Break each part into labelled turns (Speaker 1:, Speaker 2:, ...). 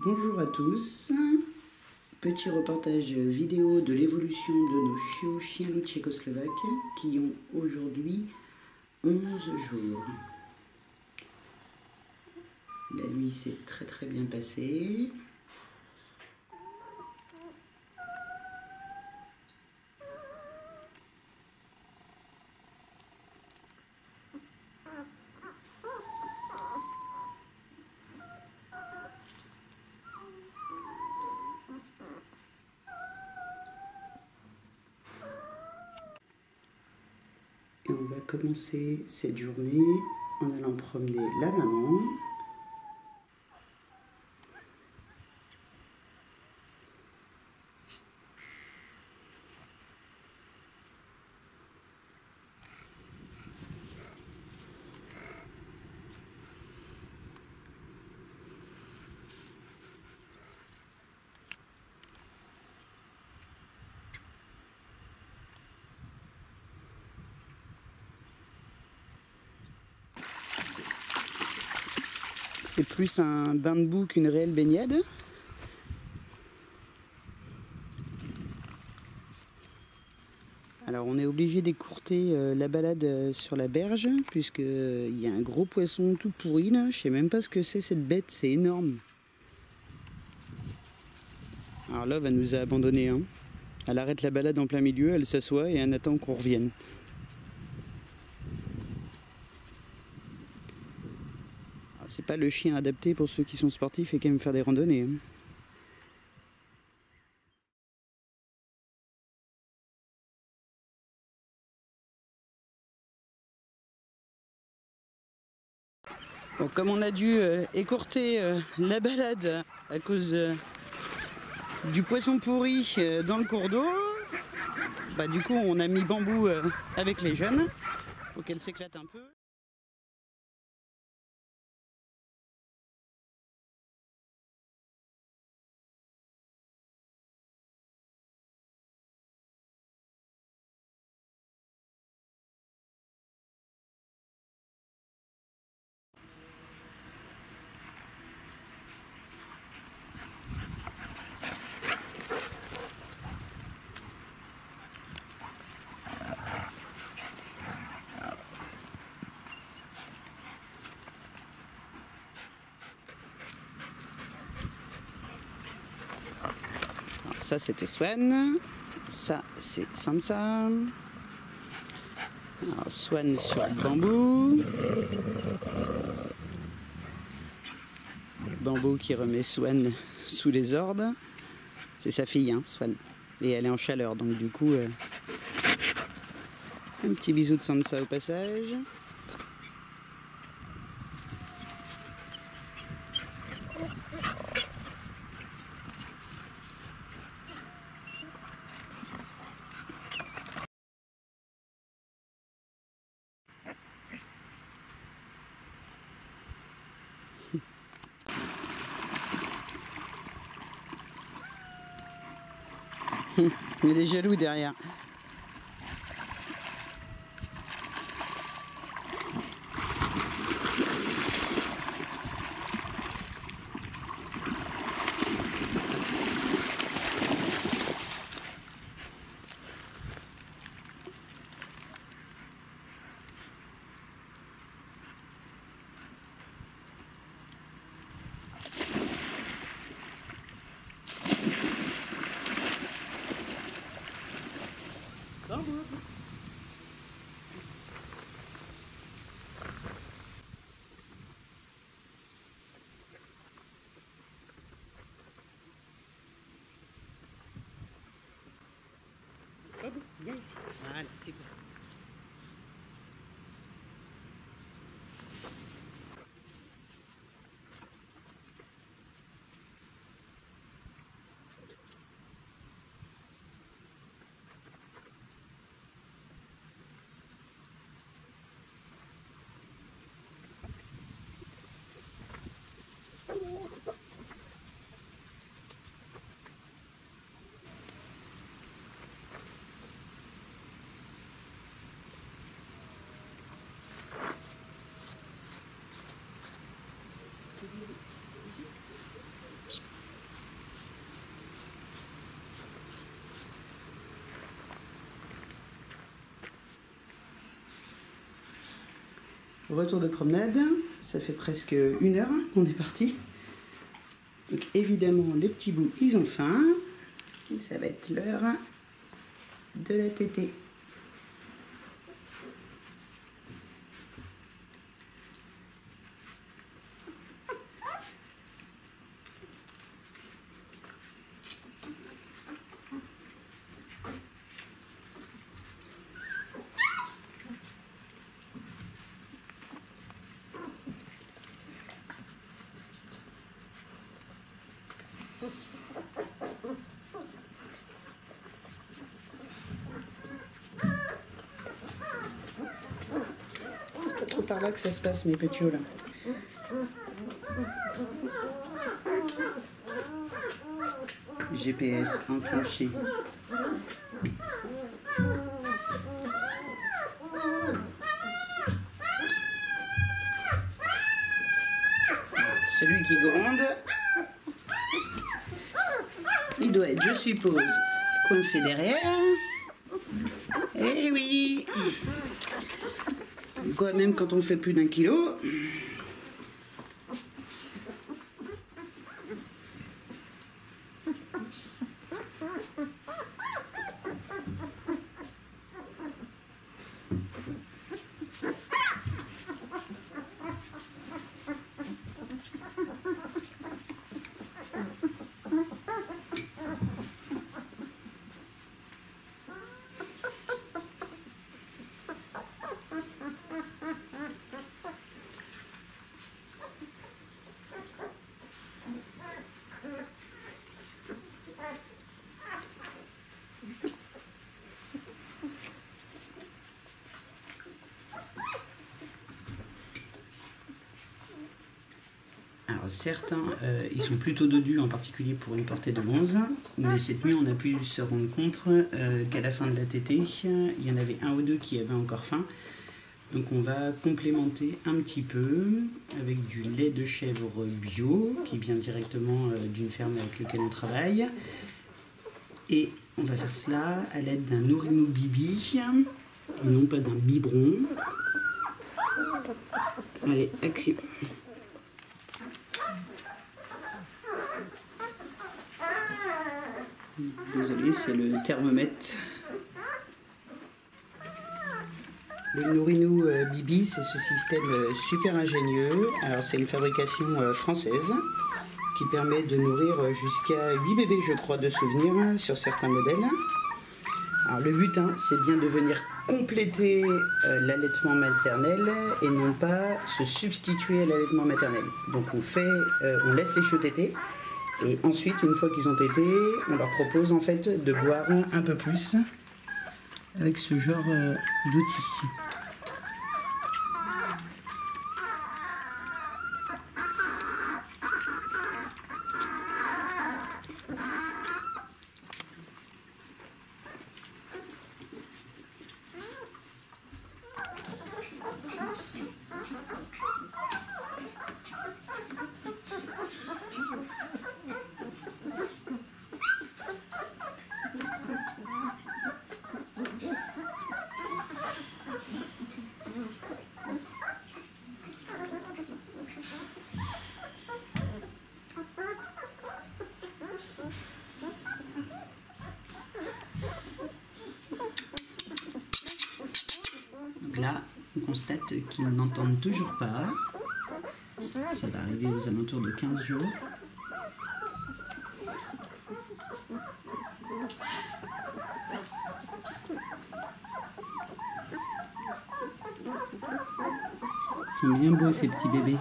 Speaker 1: Bonjour à tous, petit reportage vidéo de l'évolution de nos chiots chiens loups tchécoslovaques qui ont aujourd'hui 11 jours. La nuit s'est très bien passée. Et on va commencer cette journée en allant promener la maman. C'est plus un bain de boue qu'une réelle baignade. Alors on est obligé d'écourter la balade sur la berge puisqu'il y a un gros poisson tout pourri là. Je sais même pas ce que c'est cette bête, c'est énorme. Alors là, elle nous a abandonnés. Hein. Elle arrête la balade en plein milieu, elle s'assoit et elle attend qu'on revienne. C'est pas le chien adapté pour ceux qui sont sportifs et qui aiment faire des randonnées. Hein. Bon, comme on a dû écourter la balade à cause du poisson pourri dans le cours d'eau, bah, du coup on a mis Bambou avec les jeunes pour qu'elle s'éclate un peu. Ça c'était Swan, ça c'est Sansa. Alors, Swan sur Bambou. Bambou qui remet Swan sous les ordres. C'est sa fille, hein, Swan. Et elle est en chaleur, donc du coup, un petit bisou de Sansa au passage. Il est jaloux derrière. Bambou. Bambou, viens ici. Voilà, c'est bon. Retour de promenade, ça fait presque 1 heure qu'on est parti. Donc évidemment les petits bouts ils ont faim. Et ça va être l'heure de la tétée. C'est pas trop par là que ça se passe mes petits là. GPS enclenché. Celui qui gronde, il doit être, je suppose, coincé derrière. Eh oui! Quoi, même quand on fait plus d'1 kilo. Alors certains, ils sont plutôt dodus, en particulier pour une portée de 11, mais cette nuit on a pu se rendre compte qu'à la fin de la tétée, il y en avait 1 ou 2 qui avaient encore faim. Donc on va complémenter un petit peu avec du lait de chèvre bio, qui vient directement d'une ferme avec laquelle on travaille. Et on va faire cela à l'aide d'un Nourinou Bibi, et non pas d'un biberon. Allez, action! Désolé, c'est le thermomètre. Le Nourinou Bibi, c'est ce système super ingénieux. Alors c'est une fabrication française qui permet de nourrir jusqu'à 8 bébés, je crois, de souvenir sur certains modèles. Alors le but, c'est bien de venir compléter l'allaitement maternel et non pas se substituer à l'allaitement maternel. Donc on laisse les chiots téter. Et ensuite, une fois qu'ils ont tété, on leur propose en fait de boire un peu plus avec ce genre d'outil. Donc là, on constate qu'ils n'entendent toujours pas. Ça va arriver aux alentours de 15 jours. Ils sont bien beaux ces petits bébés.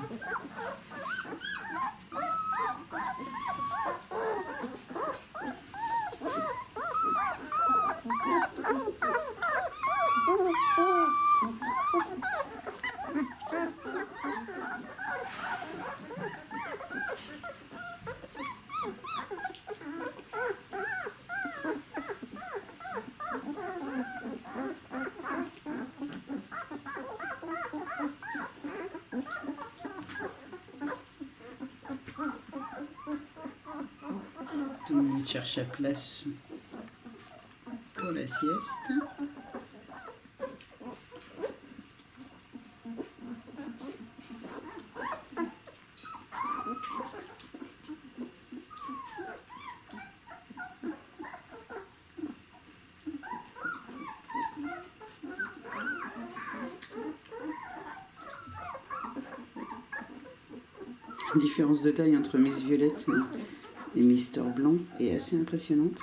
Speaker 1: Tout le monde cherche sa place pour la sieste. La différence de taille entre Miss Violette et Mister Blanc est assez impressionnante.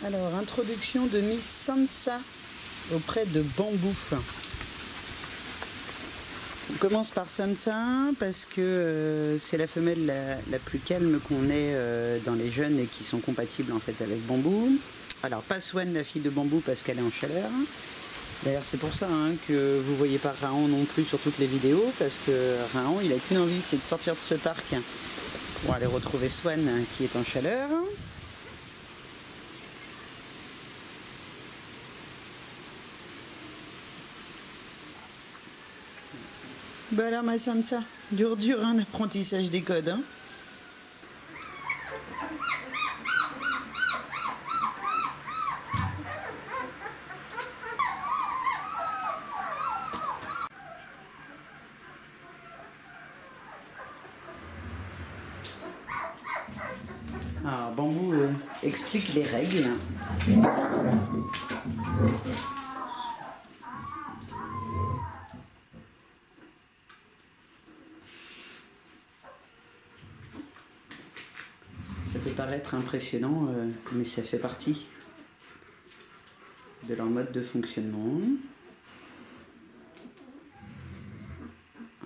Speaker 1: Alors, introduction de Miss Sansa auprès de Bambou. On commence par Sansa parce que c'est la femelle la plus calme qu'on ait dans les jeunes et qui sont compatibles en fait avec Bambou. Alors, pas Swan, la fille de Bambou, parce qu'elle est en chaleur. D'ailleurs, c'est pour ça que vous voyez pas Raon non plus sur toutes les vidéos, parce que Raon, il a qu'une envie, c'est de sortir de ce parc pour aller retrouver Swan qui est en chaleur. Bah là, ma Sansa, dur un apprentissage des codes. Hein. Alors, Bambou explique les règles. Ça peut paraître impressionnant, mais ça fait partie de leur mode de fonctionnement.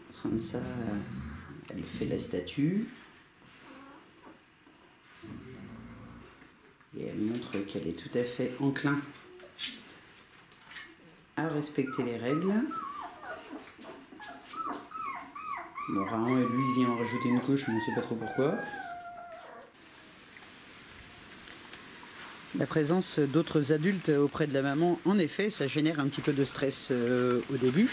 Speaker 1: Sansa, elle fait la statue. Et elle montre qu'elle est tout à fait enclin à respecter les règles. Bon, Raon, lui, il vient en rajouter une couche, mais on ne sait pas trop pourquoi. La présence d'autres adultes auprès de la maman, en effet, ça génère un petit peu de stress au début,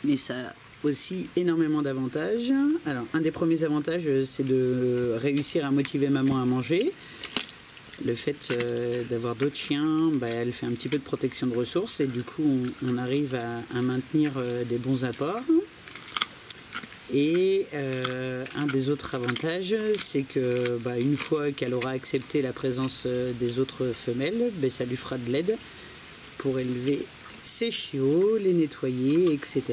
Speaker 1: mais ça a aussi énormément d'avantages. Alors, un des premiers avantages, c'est de réussir à motiver maman à manger. Le fait d'avoir d'autres chiens, elle fait un petit peu de protection de ressources et du coup, on arrive à maintenir des bons apports. Et un des autres avantages, c'est que une fois qu'elle aura accepté la présence des autres femelles, ça lui fera de l'aide pour élever ses chiots, les nettoyer, etc.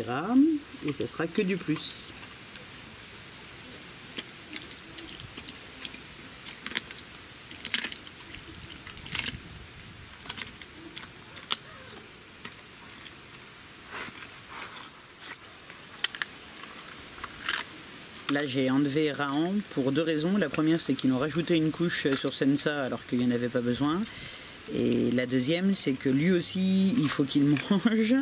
Speaker 1: Et ça sera que du plus. Là, j'ai enlevé Raon pour deux raisons. La première, c'est qu'ils ont rajouté une couche sur Sansa alors qu'il n'y en avait pas besoin. Et la deuxième, c'est que lui aussi, il faut qu'il mange.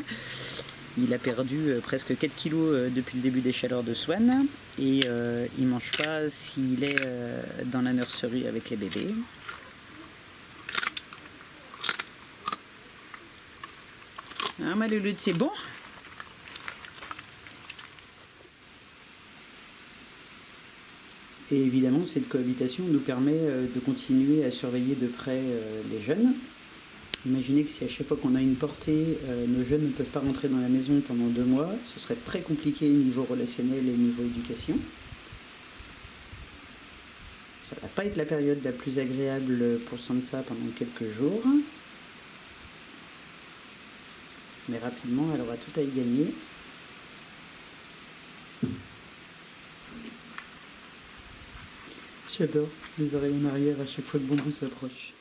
Speaker 1: Il a perdu presque 4 kilos depuis le début des chaleurs de Swan. Et il ne mange pas s'il est dans la nurserie avec les bébés. Ah, ma louloute, c'est bon ? Et évidemment, cette cohabitation nous permet de continuer à surveiller de près les jeunes. Imaginez que si à chaque fois qu'on a une portée, nos jeunes ne peuvent pas rentrer dans la maison pendant 2 mois, ce serait très compliqué niveau relationnel et niveau éducation. Ça ne va pas être la période la plus agréable pour Sansa pendant quelques jours. Mais rapidement, elle aura tout à y gagner. J'adore les oreilles en arrière à chaque fois que Bambou s'approche.